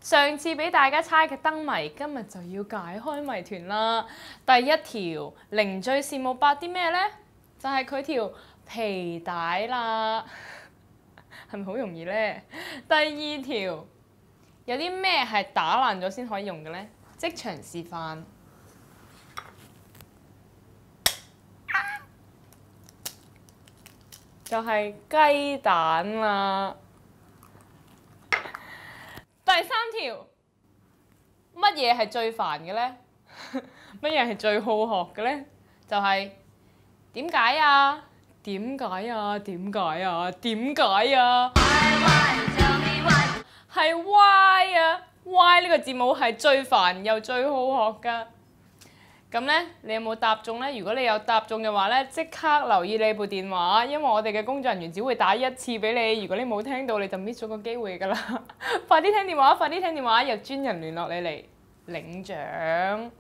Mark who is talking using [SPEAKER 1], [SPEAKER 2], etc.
[SPEAKER 1] 上次俾大家猜嘅燈謎，今日就要解開謎團啦。第一條，零最羨慕八啲咩呢？就係佢條皮帶啦，係咪好容易呢？第二條，有啲咩係打爛咗先可以用嘅呢？即場示範。就係雞蛋啦。第三條，乜嘢係最煩嘅呢？乜嘢係最好學嘅呢？就係點解啊？點解啊？點解啊？點解啊？係 why 啊 ！why 呢個字母係最煩又最好學㗎。咁咧，你有冇答中咧？如果你有答中嘅話咧，即刻留意你部電話，因為我哋嘅工作人員只會打一次俾你。如果你冇聽到，你就 miss 咗個機會㗎啦。快啲聽電話，快啲聽電話，有專人聯絡你嚟領獎。